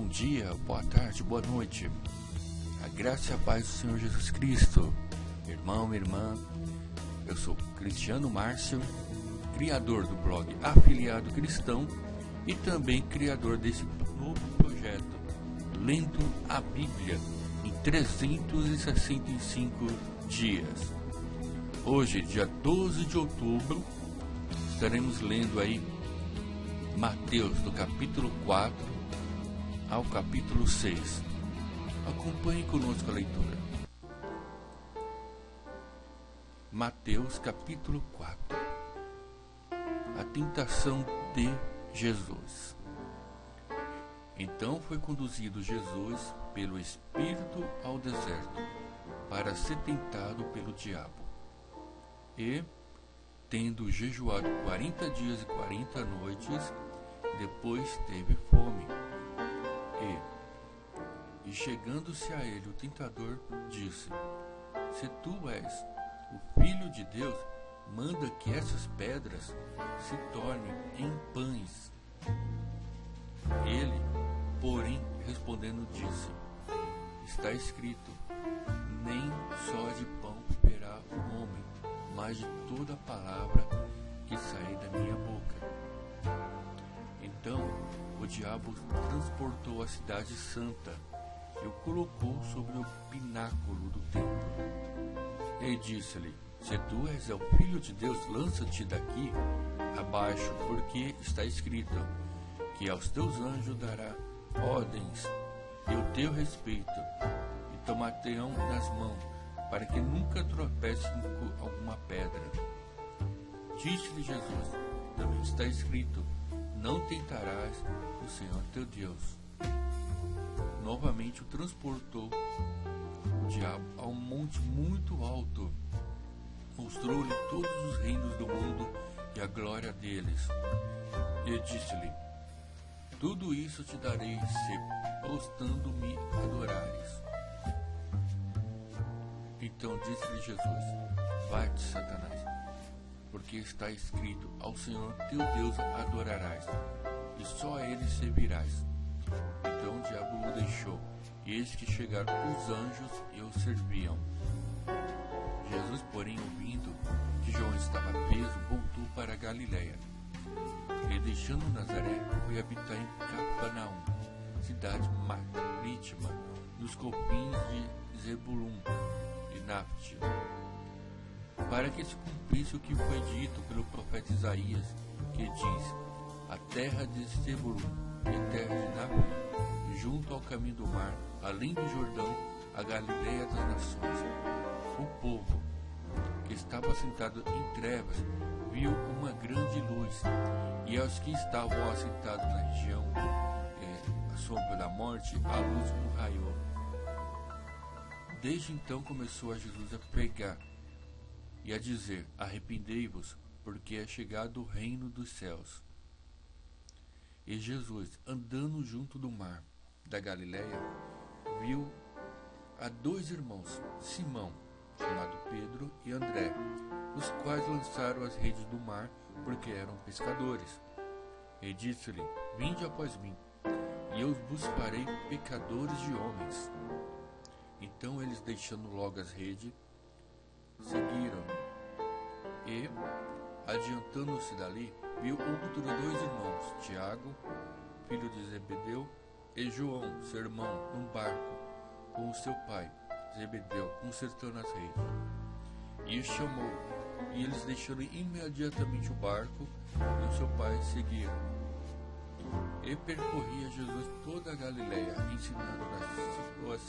Bom dia, boa tarde, boa noite. A graça e a paz do Senhor Jesus Cristo. Irmão, irmã, eu sou Cristiano Márcio, criador do blog Afiliado Cristão e também criador desse novo projeto, Lendo a Bíblia em 365 dias. Hoje, dia 12 de outubro, estaremos lendo aí Mateus, do capítulo 4 ao capítulo 6. Acompanhe conosco a leitura. Mateus, capítulo 4. A tentação de Jesus. Então foi conduzido Jesus pelo Espírito ao deserto, para ser tentado pelo diabo. E, tendo jejuado 40 dias e 40 noites, depois teve fome. E chegando-se a ele o tentador, disse: Se tu és o Filho de Deus, manda que essas pedras se tornem em pães. Ele, porém, respondendo, disse: Está escrito, nem só de pão viverá o homem, mas de toda palavra que sair da minha boca. Então o diabo transportou a cidade santa e o colocou sobre o pináculo do templo. E disse-lhe: Se tu és o Filho de Deus, lança-te daqui abaixo, porque está escrito que aos teus anjos dará ordens e o teu respeito, e tomar-te-ão nas mãos, para que nunca tropece em alguma pedra. Disse-lhe Jesus: Também está escrito, não tentarás o Senhor teu Deus. Novamente o transportou o diabo a um monte muito alto, mostrou-lhe todos os reinos do mundo e a glória deles, e disse-lhe: Tudo isso te darei se postando-me adorares. Então disse-lhe Jesus: Vai-te, Satanás, porque está escrito, ao Senhor teu Deus adorarás, e só a ele servirás. Então o diabo o deixou, e eis que chegaram os anjos e o serviam. Jesus, porém, ouvindo que João estava preso, voltou para a Galiléia. E deixando Nazaré, foi habitar em Cafarnaum, cidade marítima, nos confins de Zebulun e Náfti, para que se cumprisse o que foi dito pelo profeta Isaías, que diz: A terra de Zebulun e a terra de Náfti, junto ao caminho do mar, além do Jordão, a Galileia das nações. O povo, que estava sentado em trevas, viu uma grande luz, e aos que estavam assentados na região sombra da morte, a luz o raiou. Desde então começou a Jesus a pregar e a dizer: Arrependei-vos, porque é chegado o reino dos céus. E Jesus, andando junto do mar da Galileia, viu a dois irmãos, Simão, chamado Pedro, e André, os quais lançaram as redes do mar, porque eram pescadores. E disse-lhe: Vinde após mim, e eu vos farei pecadores de homens. Então eles, deixando logo as redes, seguiram. E, adiantando-se dali, viu outros dois irmãos, Tiago, filho de Zebedeu, e João, seu irmão, num barco, com o seu pai, Zebedeu, consertando as redes. E os chamou, e eles, deixando imediatamente o barco, e o seu pai seguiram. E percorria Jesus toda a Galileia, ensinando nas suas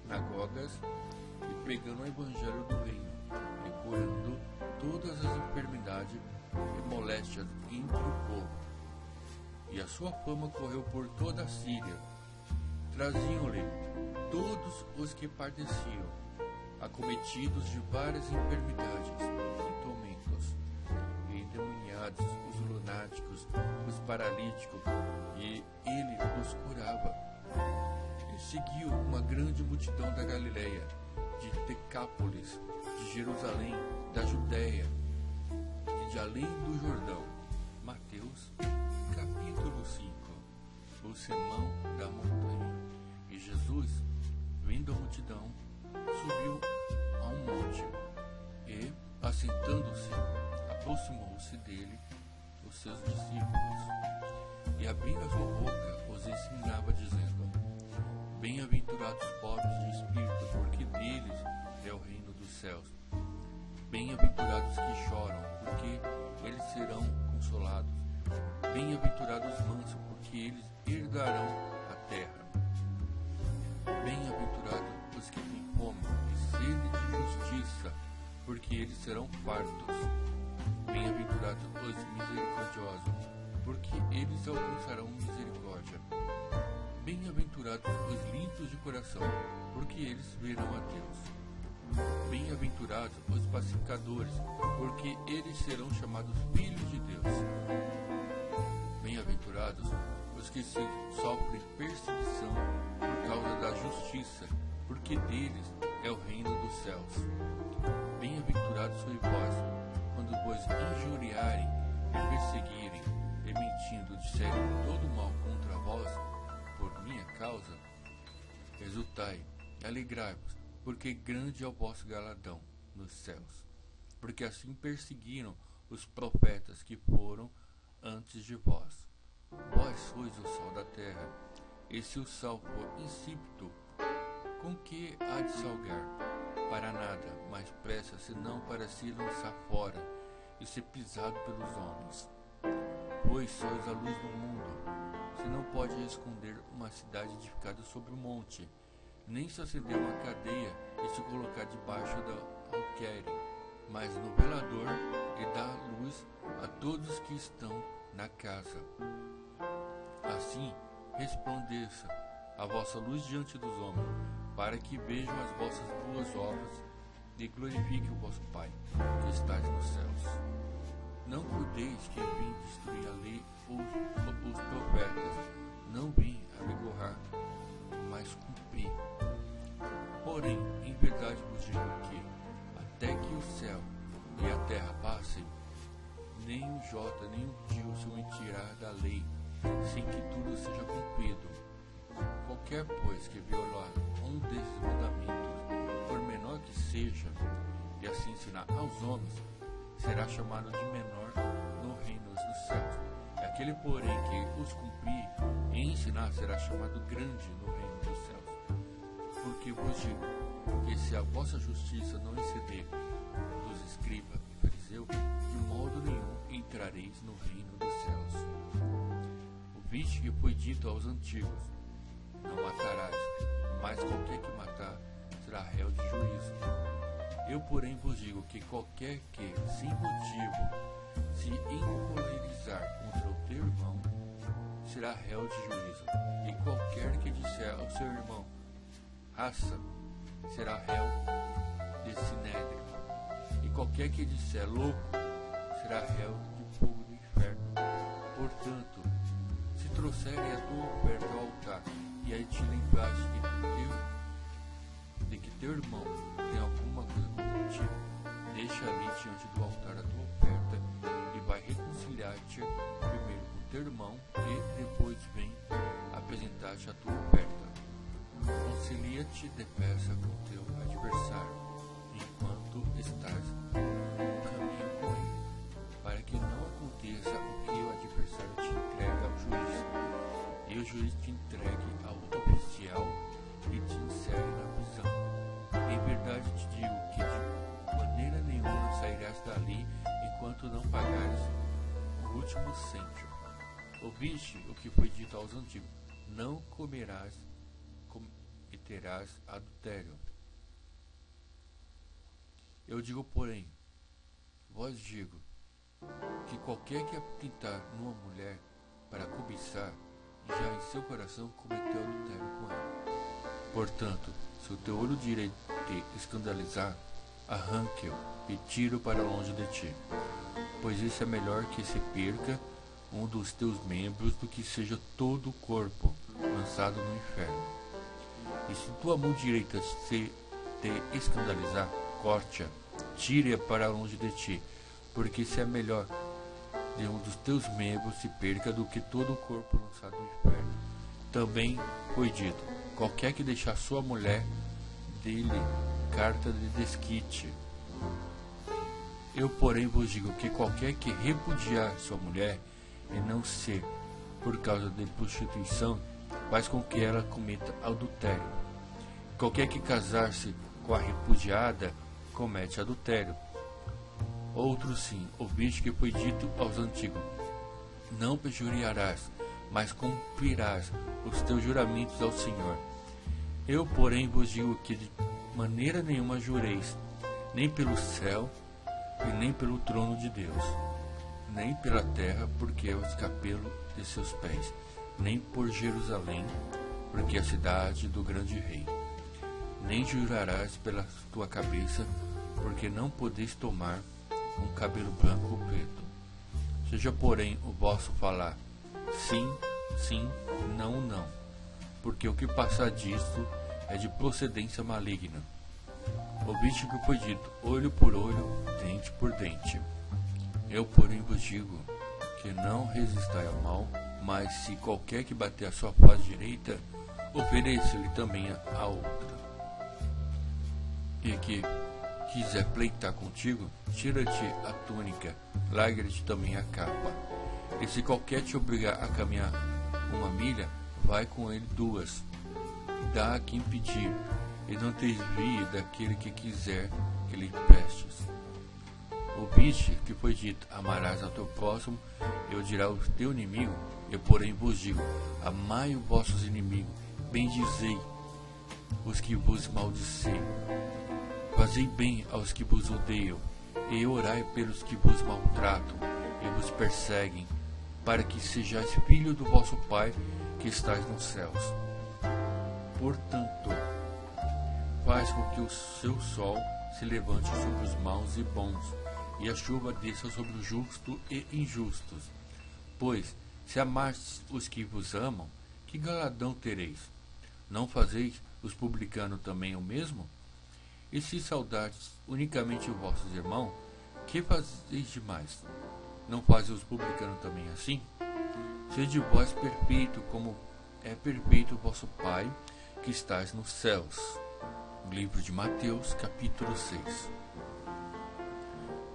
sinagogas e pregando o evangelho do reino, e curando todas as enfermidades e moléstias entre o povo. E a sua fama correu por toda a Síria. Traziam-lhe todos os que padeciam, acometidos de várias enfermidades e tormentos, e endemoniados, os lunáticos, os paralíticos, e ele os curava. E seguiu uma grande multidão da Galileia, de Decápolis, de Jerusalém, da Judéia e de além do Jordão. Mateus, capítulo 5. O Sermão da Montanha. então subiu a um monte e, assentando-se, aproximou-se dele os seus discípulos, e abrindo a sua boca os ensinava, dizendo: Bem-aventurados os pobres de espírito, porque deles é o reino dos céus. Bem-aventurados que choram, porque eles serão consolados. Bem-aventurados os mansos, porque eles herdarão a terra. Bem-aventurados os que têm fome e sede de justiça, porque eles serão fartos. Bem-aventurados os misericordiosos, porque eles alcançarão misericórdia. Bem-aventurados os limpos de coração, porque eles verão a Deus. Bem-aventurados os pacificadores, porque eles serão chamados filhos de Deus. Bem-aventurados os que sofrem perseguição por causa da justiça, porque deles é o reino dos céus. Bem-aventurados sois vós, quando vos injuriarem e perseguirem, e mentindo disserem todo mal contra vós, por minha causa. Exultai e alegrai-vos, porque grande é o vosso galardão nos céus. Porque assim perseguiram os profetas que foram antes de vós. Vós sois o sal da terra, e se o sal for insípido, com que há de salgar? Para nada mais pressa, senão para se lançar fora e ser pisado pelos homens. Pois sois a luz do mundo. Se não pode esconder uma cidade edificada sobre um monte, nem se acender uma cadeia e se colocar debaixo do alqueire, mas no velador, e dá luz a todos que estão na casa. Assim resplandeça a vossa luz diante dos homens, para que vejam as vossas boas obras e glorifiquem o vosso Pai, que estais nos céus. Não cuideis que vim destruir a lei ou os profetas. Não vim abigorrar, mas cumprir. Porém, em verdade vos digo que, até que o céu e a terra passem, nem um jota nem um tio se omitirá da lei, sem que tudo seja cumprido. Qualquer, pois, que violar um desses mandamentos, por menor que seja, e assim ensinar aos homens, será chamado de menor no reino dos céus. E aquele, porém, que os cumprir e ensinar, será chamado grande no reino dos céus. Porque vos digo que se a vossa justiça não exceder dos escribas e fariseus, de modo nenhum entrareis no reino dos céus. Ouviste que foi dito aos antigos: não matarás, mas qualquer que matar será réu de juízo. Eu, porém, vos digo que qualquer que, sem motivo, se encolerizar contra o teu irmão, será réu de juízo. E qualquer que disser ao seu irmão: raça, será réu de sinédrio. E qualquer que disser louco, será réu de fogo do inferno. Portanto, se trouxerem a tua oferta ao altar, e aí te lembraste de que teu irmão tem alguma coisa contra ti, deixa ali diante do altar a tua oferta, e vai reconciliar-te primeiro com teu irmão, e depois vem apresentar-te a tua oferta. Concilia-te depressa com teu adversário, enquanto estás no caminho com ele, para que não aconteça o que o adversário te entrega ao juiz, e o juiz te entregue ao oficial e te insere na prisão. Em verdade te digo que de maneira nenhuma sairás dali enquanto não pagares o último cêntimo. Ouviste o que foi dito aos antigos: não comerás e terás adultério. Eu digo, porém, vós digo, que qualquer que atentar numa mulher para cobiçar, já em seu coração cometeu adultério com ela. Portanto, se o teu olho direito te escandalizar, arranque-o e tire-o para longe de ti. Pois isso é melhor que se perca um dos teus membros do que seja todo o corpo lançado no inferno. E se tua mão direita se te escandalizar, corte-a, tire-a para longe de ti, porque isso é melhor de um dos teus membros se perca do que todo o corpo lançado no inferno. Também foi dito: qualquer que deixar sua mulher, dele carta de desquite. Eu, porém, vos digo que qualquer que repudiar sua mulher e não ser por causa de prostituição, faz com que ela cometa adultério. Qualquer que casar-se com a repudiada comete adultério. Outro sim, ouviste que foi dito aos antigos: não perjurarás, mas cumprirás os teus juramentos ao Senhor. Eu, porém, vos digo que de maneira nenhuma jureis, nem pelo céu, e nem pelo trono de Deus, nem pela terra, porque é o escapelo de seus pés, nem por Jerusalém, porque é a cidade do grande rei. Nem jurarás pela tua cabeça, porque não podeis tomar um cabelo branco ou preto. Seja, porém, o vosso falar sim, sim, não, não, porque o que passar disto é de procedência maligna. Ouviste que foi dito: olho por olho, dente por dente. Eu, porém, vos digo que não resistai ao mal, mas se qualquer que bater a sua face direita, ofereça-lhe também a outra. E que quiser pleitar contigo, tira-te a túnica, larga-te também a capa. E se qualquer te obrigar a caminhar 1 milha, vai com ele 2. Dá a quem pedir, e não te desvie daquele que quiser que lhe prestes. Ouviste que foi dito: amarás ao teu próximo e odiarás o teu inimigo. Eu, porém, vos digo: amai os vossos inimigos, bendizei os que vos maldicem, fazei bem aos que vos odeiam, e orai pelos que vos maltratam e vos perseguem, para que sejais filhos do vosso Pai que estais nos céus. Portanto, faz com que o seu sol se levante sobre os maus e bons, e a chuva desça sobre os justos e injustos. Pois, se amastes os que vos amam, que galardão tereis? Não fazeis os publicanos também o mesmo? E se saudardes unicamente os vossos irmãos, que fazeis demais? Não fazem os publicanos também assim? Sede vós perfeito, como é perfeito o vosso Pai que estás nos céus. Livro de Mateus, capítulo 6.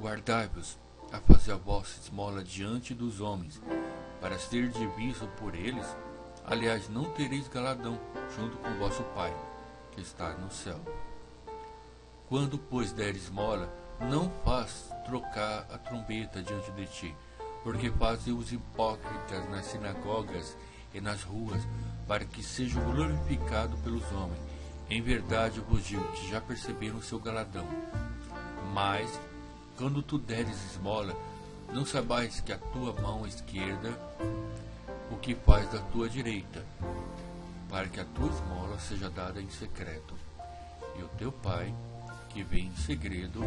Guardai-vos a fazer a vossa esmola diante dos homens, para ser visto por eles. Aliás, não tereis galardão junto com o vosso Pai que está no céu. Quando, pois, deres esmola, não faz trocar a trombeta diante de ti, porque fazem os hipócritas nas sinagogas e nas ruas, para que sejam glorificados pelos homens. Em verdade eu vos digo que já perceberam o seu galardão. Mas, quando tu deres esmola, não saibais que a tua mão esquerda o que faz da tua direita, para que a tua esmola seja dada em secreto. E o teu Pai, que vem em segredo,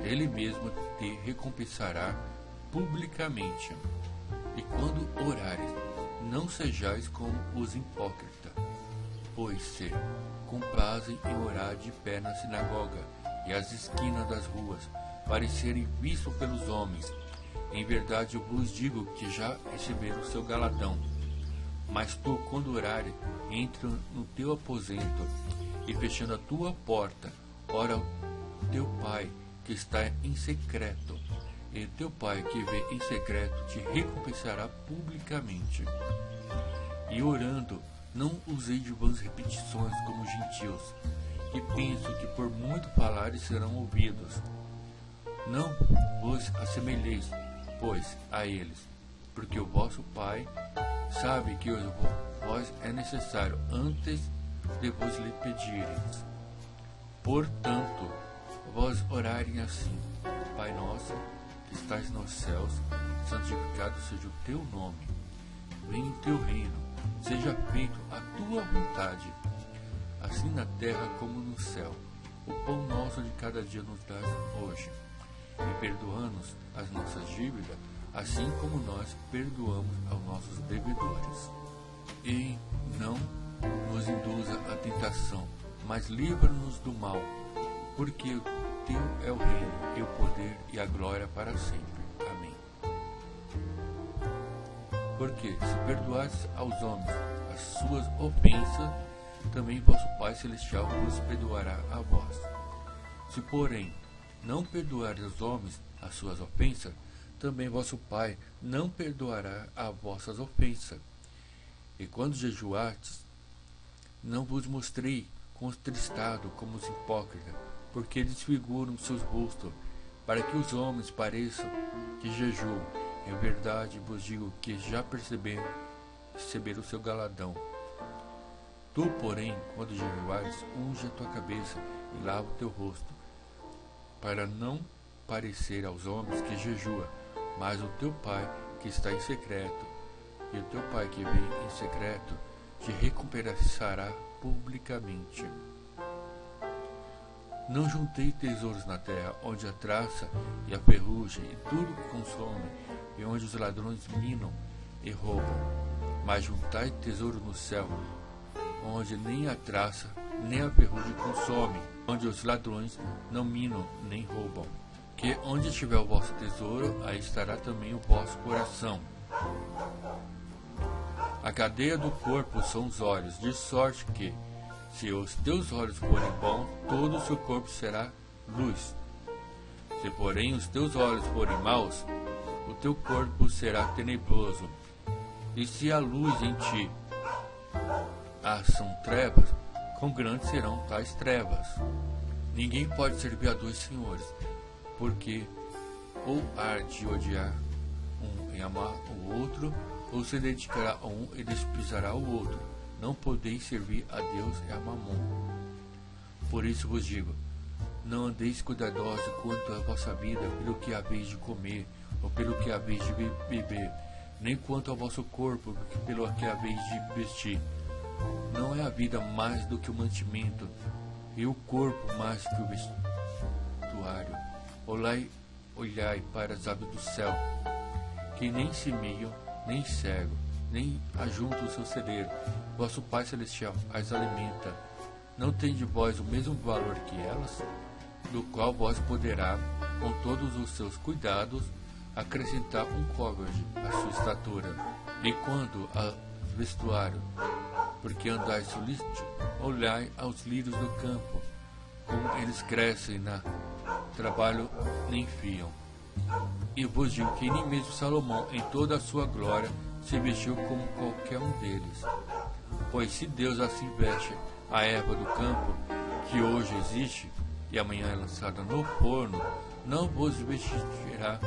ele mesmo te recompensará publicamente. E quando orares, não sejais como os hipócritas, pois se comprazem em orar de pé na sinagoga e às esquinas das ruas, para serem vistos pelos homens. Em verdade eu vos digo que já receberam o seu galardão. Mas tu, quando orares, entra no teu aposento e, fechando a tua porta, ora ao teu Pai que está em secreto, e teu Pai que vê em secreto te recompensará publicamente. E orando, não usei de vãs repetições como os gentios, que pensam que por muito falares serão ouvidos. Não vos assemelheis, pois, a eles, porque o vosso Pai sabe que vós é necessário antes de vos lhe pedireis. Portanto, vós orarem assim: Pai nosso, que estais nos céus, santificado seja o teu nome. Venha o teu reino, seja feito a tua vontade, assim na terra como no céu. O pão nosso de cada dia nos dás hoje. E perdoa-nos as nossas dívidas, assim como nós perdoamos aos nossos devedores. E não nos induza à tentação, mas livra-nos do mal, porque teu é o reino, e o poder e a glória para sempre. Amém. Porque se perdoares aos homens as suas ofensas, também vosso Pai Celestial vos perdoará a vós. Se, porém, não perdoardes aos homens as suas ofensas, também vosso Pai não perdoará as vossas ofensas. E quando jejuardes, não vos mostrei contristado como os hipócritas, porque desfiguram seus rostos, para que os homens pareçam que jejuam. Em verdade vos digo que já receberam o seu galardão. Tu, porém, quando jejuares, unge a tua cabeça e lava o teu rosto, para não parecer aos homens que jejua, mas o teu Pai que está em secreto, e o teu Pai que vem em secreto te recompensará publicamente. Não juntei tesouros na terra, onde a traça e a ferrugem e tudo que consome, e onde os ladrões minam e roubam. Mas juntai tesouro no céu, onde nem a traça nem a ferrugem consome, onde os ladrões não minam nem roubam. Que onde estiver o vosso tesouro, aí estará também o vosso coração. A cadeia do corpo são os olhos, de sorte que, se os teus olhos forem bons, todo o seu corpo será luz. Se, porém, os teus olhos forem maus, o teu corpo será tenebroso. E se a luz em ti são trevas, quão grandes serão tais trevas? Ninguém pode servir a dois senhores, porque ou há de odiar um e amar o outro, ou se dedicará a um e desprezará o outro. Não podeis servir a Deus e a Mamon. Por isso vos digo, não andeis cuidadosos quanto à vossa vida, pelo que haveis de comer, ou pelo que haveis de beber, nem quanto ao vosso corpo, pelo que haveis de vestir. Não é a vida mais do que o mantimento, e o corpo mais que o vestuário. Olhai para as aves do céu, que nem semeiam, nem cegam, nem ajuntam o seu celeiro. Vosso Pai Celestial as alimenta. Não tende vós o mesmo valor que elas? Do qual vós poderá, com todos os seus cuidados, acrescentar um côvade à sua estatura. E quando a vestuário, porque andais solícito, olhai aos lírios do campo, como eles crescem, trabalho nem fiam. E vos digo que nem mesmo Salomão, em toda a sua glória, se vestiu como qualquer um deles. Pois se Deus assim veste a erva do campo, que hoje existe e amanhã é lançada no forno, não vos vestirá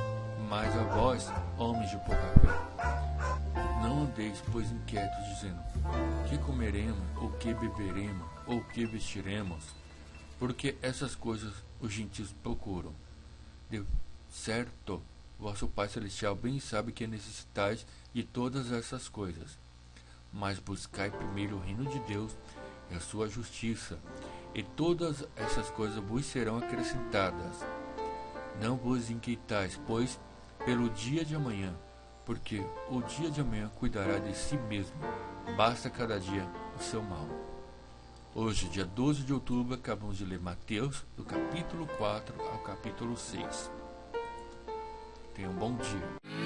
mais a vós, homens de pouca fé. Não andeis, pois, inquietos, dizendo: que comeremos, ou que beberemos, ou que vestiremos? Porque essas coisas os gentios procuram. De certo, vosso Pai Celestial bem sabe que necessitais de todas essas coisas. Mas buscai primeiro o reino de Deus e a sua justiça, e todas essas coisas vos serão acrescentadas. Não vos inquietais, pois, pelo dia de amanhã, porque o dia de amanhã cuidará de si mesmo. Basta cada dia o seu mal. Hoje, dia 12 de outubro, acabamos de ler Mateus, do capítulo 4 ao capítulo 6. Tenha um bom dia.